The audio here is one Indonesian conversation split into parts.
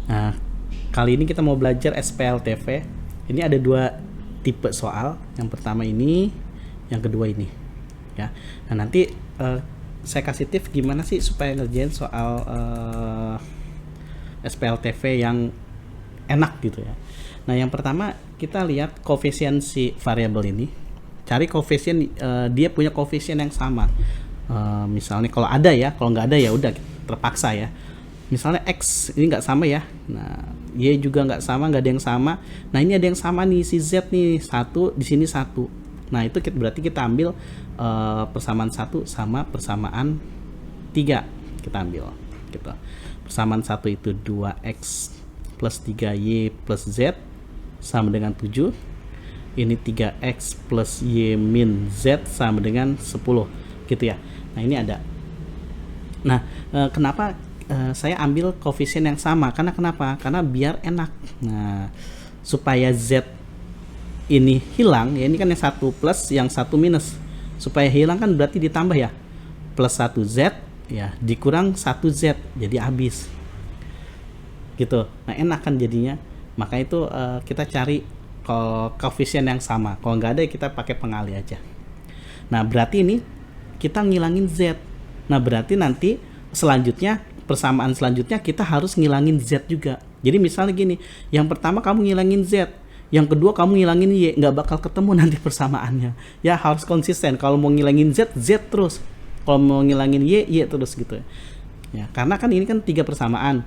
Nah, kali ini kita mau belajar SPLTV. Ini ada dua tipe soal. Yang pertama ini, yang kedua ini. Ya. Nah, nanti saya kasih tips gimana sih supaya ngerjain soal SPLTV yang enak gitu ya. Nah, yang pertama kita lihat koefisien si variabel ini. Cari koefisien dia punya koefisien yang sama. Misalnya kalau ada ya, kalau nggak ada ya udah terpaksa ya. Misalnya X ini nggak sama ya, nah Y juga nggak sama, nggak ada yang sama. Nah ini ada yang sama nih, si Z nih satu, di sini satu. Nah itu berarti kita ambil persamaan 1 sama persamaan 3, kita ambil gitu. Persamaan 1 itu 2X plus 3Y plus Z sama dengan 7. Ini 3X plus Y min Z sama dengan 10 gitu ya. Nah ini ada. Nah kenapa saya ambil koefisien yang sama? Karena kenapa? Karena biar enak. Nah, supaya Z ini hilang, ya ini kan yang satu plus, yang satu minus. Supaya hilang kan berarti ditambah ya. Plus 1Z ya dikurang 1Z, jadi habis. Gitu. Nah, enak kan jadinya. Maka itu kita cari koefisien yang sama. Kalau nggak ada kita pakai pengali aja. Nah, berarti ini kita ngilangin Z. Nah, berarti nanti selanjutnya persamaan selanjutnya kita harus ngilangin Z juga. Jadi misalnya gini, yang pertama kamu ngilangin Z, yang kedua kamu ngilangin Y, nggak bakal ketemu nanti persamaannya. Ya harus konsisten. Kalau mau ngilangin Z, Z terus. Kalau mau ngilangin Y, Y terus gitu. Ya, karena kan ini kan 3 persamaan.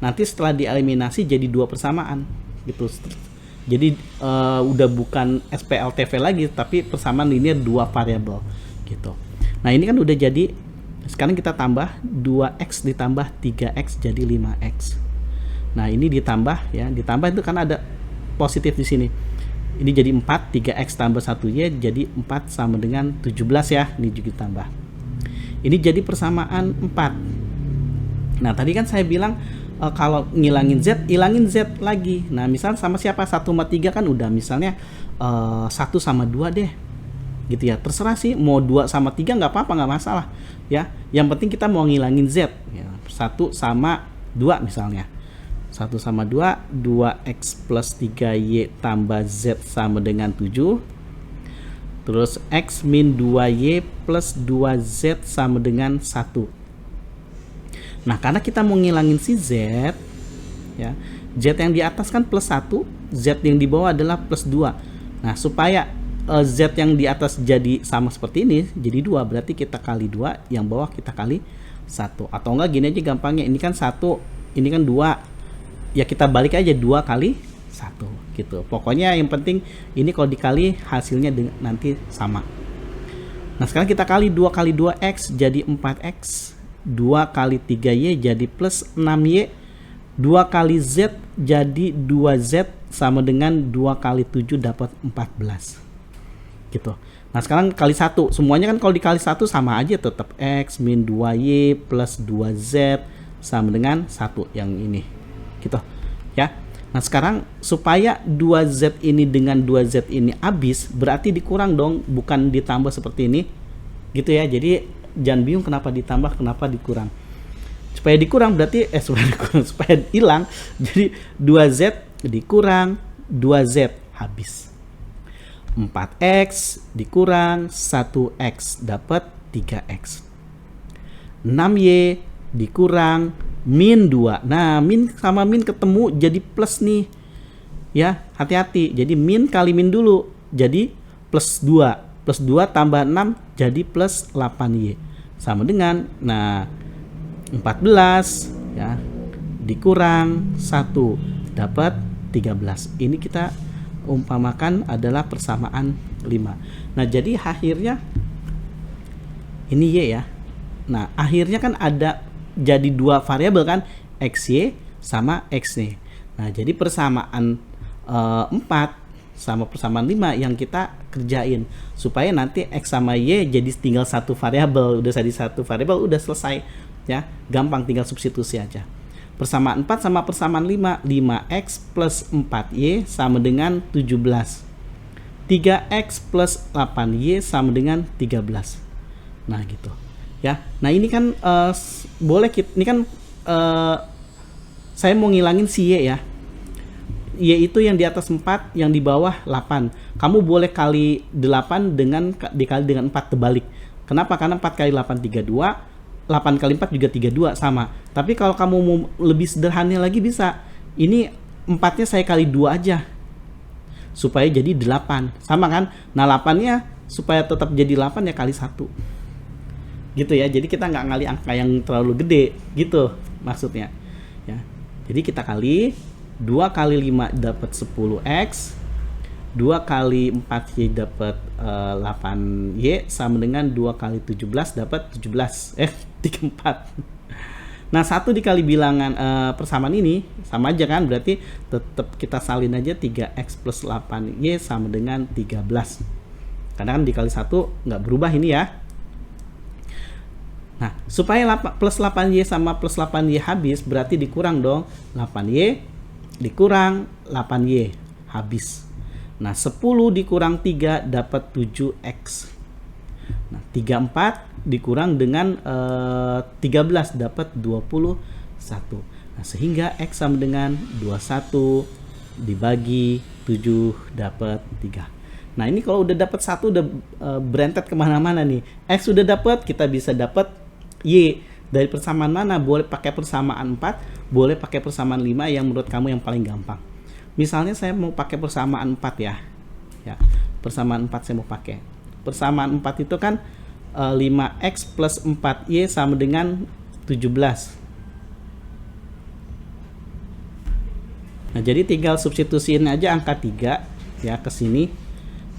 Nanti setelah dieliminasi jadi 2 persamaan gitu. Jadi udah bukan SPLTV lagi, tapi persamaan linear 2 variabel gitu. Nah ini kan udah jadi. Sekarang kita tambah 2x ditambah 3x jadi 5x. Nah, ini ditambah ya, ditambah itu kan ada positif di sini. Ini jadi 4, 3x tambah 1y jadi 4 sama dengan 17 ya. Ini juga ditambah. Ini jadi persamaan 4. Nah, tadi kan saya bilang kalau ngilangin Z, ilangin Z lagi. Nah, misal sama siapa? 1 sama 3 kan udah, misalnya 1 sama 2 deh. Gitu ya, terserah sih mau 2 sama 3 nggak apa-apa, nggak masalah ya, yang penting kita mau ngilangin Z ya. 1 sama 2 misalnya, 1 sama 2, 2x plus 3y tambah Z sama dengan 7, terus x min 2y plus 2z sama dengan 1. Nah karena kita mau ngilangin si Z ya, Z yang di atas kan plus 1, Z yang di bawah adalah plus 2. Nah supaya Z yang di atas jadi sama seperti ini, jadi 2, berarti kita kali 2, yang bawah kita kali 1. Atau enggak gini aja gampangnya, ini kan 1, ini kan 2, ya kita balik aja 2 kali 1 gitu. Pokoknya yang penting ini kalau dikali hasilnya nanti sama. Nah sekarang kita kali 2 kali 2x jadi 4x, 2 kali 3y jadi plus 6y, 2 kali z jadi 2z sama dengan 2 kali 7 dapat 14 gitu. Nah sekarang kali 1, semuanya kan kalau dikali 1 sama aja, tetap x min 2y plus 2z sama dengan 1 yang ini gitu ya. Nah sekarang supaya 2z ini dengan 2z ini habis, berarti dikurang dong, bukan ditambah seperti ini gitu ya. Jadi jangan bingung kenapa ditambah, kenapa dikurang. Supaya dikurang berarti supaya hilang, jadi 2z dikurang 2z habis. 4x dikurang 1x dapat 3x. 6y dikurang min 2. Nah, min sama min ketemu jadi plus nih. Ya, hati-hati. Jadi min kali min dulu jadi plus 2. Plus 2 tambah 6 jadi plus 8y. Sama dengan, nah 14 ya dikurang 1 dapat 13. Ini kita umpamakan adalah persamaan 5. Nah jadi akhirnya ini y ya. Nah akhirnya kan ada jadi 2 variabel kan, xy sama x nih. Nah jadi persamaan 4 sama persamaan 5 yang kita kerjain, supaya nanti x sama y jadi tinggal 1 variabel. Udah jadi 1 variabel, udah selesai ya, gampang, tinggal substitusi aja. Persamaan 4 sama persamaan 5, 5x plus 4y sama dengan 17. 3x plus 8y sama dengan 13. Nah gitu ya. Nah ini kan boleh kita, ini kan saya mau ngilangin si Y ya. Y itu yang di atas 4, yang di bawah 8. Kamu boleh kali 8 dengan dikali dengan 4 terbalik. Kenapa? Karena 4 kali 8 32, 8 kali 4 juga 32 sama. Tapi kalau kamu mau lebih sederhana lagi bisa. Ini 4-nya saya kali 2 aja. Supaya jadi 8. Sama kan? Nah, 8-nya supaya tetap jadi 8 ya kali 1. Gitu ya. Jadi kita nggak ngali angka yang terlalu gede gitu maksudnya. Ya. Jadi kita kali 2 kali 5 dapat 10x, 2 kali 4y dapat 8y, sama dengan 2 kali 17 dapat 17. 34. Nah, 1 dikali bilangan persamaan ini sama aja kan, berarti tetap kita salin aja 3x plus 8y sama dengan 13. Karena kan dikali 1 nggak berubah ini ya. Nah, supaya plus 8y sama plus 8y habis, berarti dikurang dong 8y dikurang 8y habis. Nah, 10 dikurang 3 dapat 7x. Nah, 34 dikurang dengan 13 dapat 21. Nah, sehingga x sama dengan 21 dibagi 7 dapat 3. Nah, ini kalau udah dapat 1 udah berentet kemana-mana nih. X sudah dapat, kita bisa dapat y. Dari persamaan mana? Boleh pakai persamaan 4, boleh pakai persamaan 5 yang menurut kamu yang paling gampang. Misalnya saya mau pakai persamaan 4 ya. Ya, persamaan 4 saya mau pakai. Persamaan 4 itu kan 5x plus 4y sama dengan 17. Nah, jadi tinggal substitusiin aja angka 3 ya ke sini.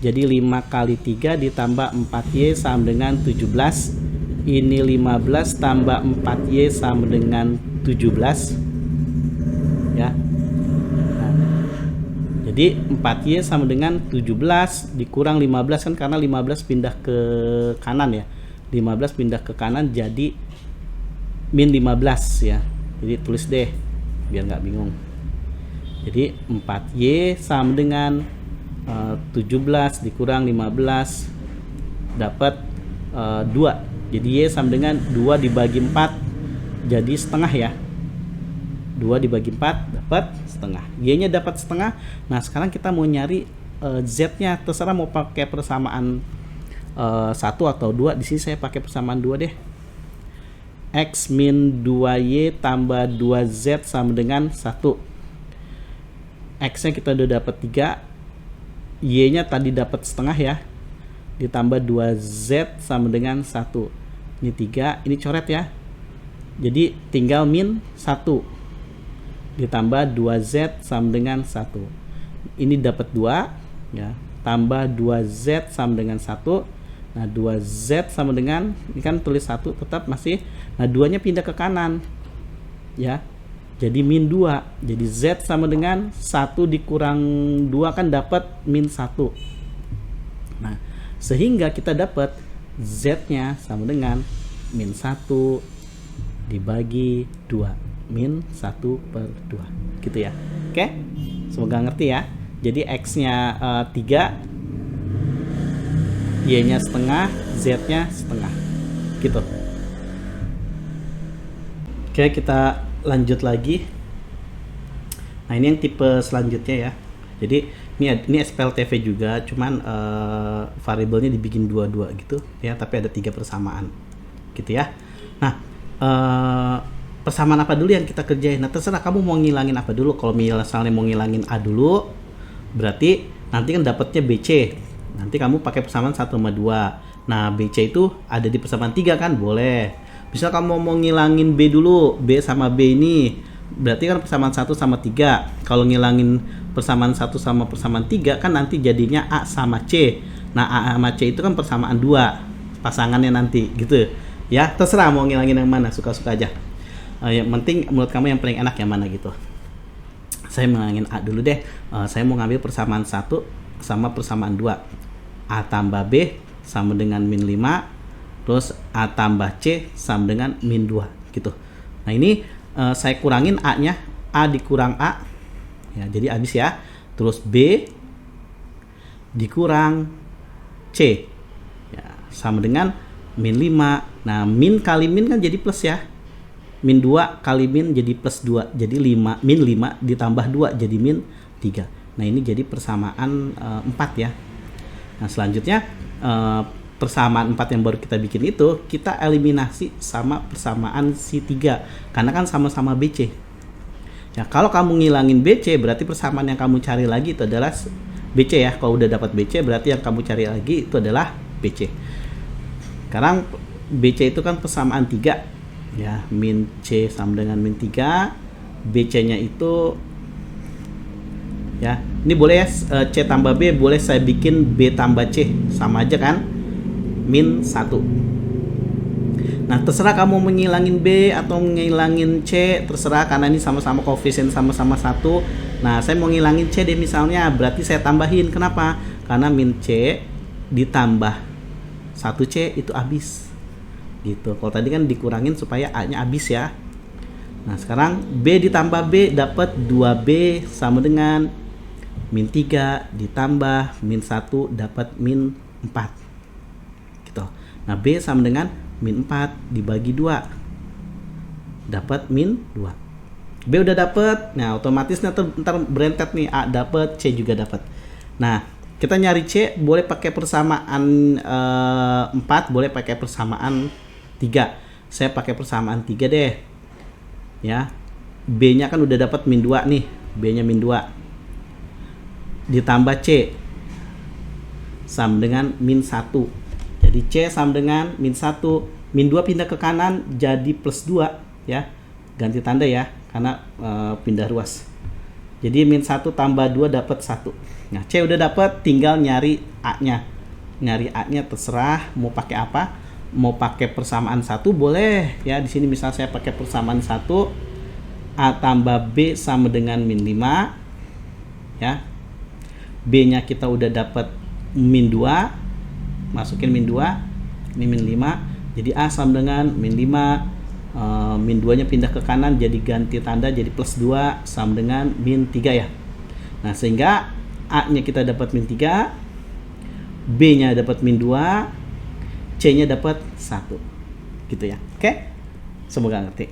Jadi 5 kali 3 ditambah 4y sama dengan 17. Ini 15 tambah 4y sama dengan 17 ya. Nah, jadi 4y sama dengan 17 dikurang 15 kan, karena 15 pindah ke kanan ya. 15 pindah ke kanan jadi min 15 ya. Jadi tulis deh biar nggak bingung. Jadi 4y sama dengan 17 dikurang 15 dapat 2. Jadi y sama dengan 2 dibagi 4 jadi setengah ya. 2 dibagi 4 dapat setengah. Y-nya dapat setengah. Nah, sekarang kita mau nyari Z-nya. Terserah mau pakai persamaan 1 atau 2. Di sini saya pakai persamaan 2 deh. X min 2y tambah 2z sama dengan 1. X-nya kita udah dapat 3. Y-nya tadi dapat setengah ya. Ditambah 2z sama dengan 1. Ini 3, ini coret ya. Jadi tinggal min 1 ditambah 2z sama dengan 1. Ini dapat 2 ya, tambah 2z sama dengan 1. Nah, 2z sama dengan, ini kan tulis 1 tetap masih. Nah, 2-nya pindah ke kanan ya. Jadi min 2. Jadi z sama dengan 1 dikurang 2 kan dapat min 1. Nah, sehingga kita dapat Z-nya sama dengan min 1 dibagi 2. Min 1/2. Gitu ya. Oke? Semoga ngerti ya. Jadi X-nya 3, Y-nya setengah, Z-nya setengah. Gitu. Oke, kita lanjut lagi. Nah, ini yang tipe selanjutnya ya. Jadi ini SPLTV juga, cuman variabelnya dibikin 2 gitu ya, tapi ada 3 persamaan gitu ya. Nah, persamaan apa dulu yang kita kerjain? Nah, terserah kamu mau ngilangin apa dulu. Kalau misalnya mau ngilangin A dulu, berarti nanti kan dapatnya BC. Nanti kamu pakai persamaan 1 sama 2. Nah, BC itu ada di persamaan 3 kan? Boleh. Misal kamu mau ngilangin B dulu, B sama B ini, berarti kan persamaan 1 sama 3. Kalau ngilangin persamaan 1 sama persamaan 3 kan nanti jadinya A sama C. Nah, A sama C itu kan persamaan 2 pasangannya nanti gitu ya. Terserah mau ngilangin yang mana, suka-suka aja. Yang penting menurut kamu yang paling enak yang mana gitu. Saya ngilangin A dulu deh. Saya mau ngambil persamaan 1 sama persamaan 2. A tambah B sama dengan min 5, terus A tambah C sama dengan min 2 gitu. Nah, ini saya kurangin A-nya, A dikurang A ya, jadi habis ya. Terus B dikurang C ya, sama dengan min 5. Nah, min kali min kan jadi plus ya. min 2 kali min jadi plus 2, jadi 5, min 5 ditambah 2 jadi min 3. Nah ini jadi persamaan 4 ya. Nah selanjutnya persamaan 4 yang baru kita bikin itu kita eliminasi sama persamaan si 3 karena kan sama-sama BC ya. Kalau kamu ngilangin BC berarti persamaan yang kamu cari lagi itu adalah BC ya. Kalau udah dapat BC berarti yang kamu cari lagi itu adalah BC. Sekarang BC itu kan persamaan 3 ya, min C sama dengan min 3, BC nya itu ya, ini boleh ya C tambah B, boleh saya bikin B tambah C, sama aja kan, min 1. Nah terserah kamu menghilangin B atau menghilangin C, terserah karena ini sama-sama koefisien sama-sama 1. Nah saya mau ngilangin C deh misalnya, berarti saya tambahin. Kenapa? Karena min C ditambah 1C itu habis gitu. Kalau tadi kan dikurangin supaya A nya habis ya. Nah sekarang B ditambah B dapat 2B sama dengan min 3 ditambah min 1 dapat min 4 gitu. Nah B sama dengan min 4 dibagi 2 dapat min 2. B udah dapat. Nah otomatis ntar berentet nih, A dapat, C juga dapat. Nah kita nyari C boleh pakai persamaan 4, boleh pakai persamaan 3. Saya pakai persamaan 3 deh ya. B nya kan udah dapat min 2 nih, B nya min 2 ditambah C sama dengan min 1. Jadi C sama dengan min 1, min 2 pindah ke kanan jadi plus 2 ya. Ganti tanda ya karena pindah ruas. Jadi min 1 tambah 2 dapat 1. Nah, C udah dapat, tinggal nyari A-nya. Nyari A-nya terserah mau pakai apa. Mau pakai persamaan 1 boleh ya. Di sini misal saya pakai persamaan 1, A tambah B sama dengan min 5 ya. B-nya kita udah dapat min 2, masukin min 2, ini min 5, jadi A sama dengan min 5, min 2 nya pindah ke kanan jadi ganti tanda jadi plus 2 sama dengan min 3 ya. Nah sehingga A nya kita dapat min 3, B nya dapat min 2, C nya dapat 1 gitu ya. Oke, semoga ngerti.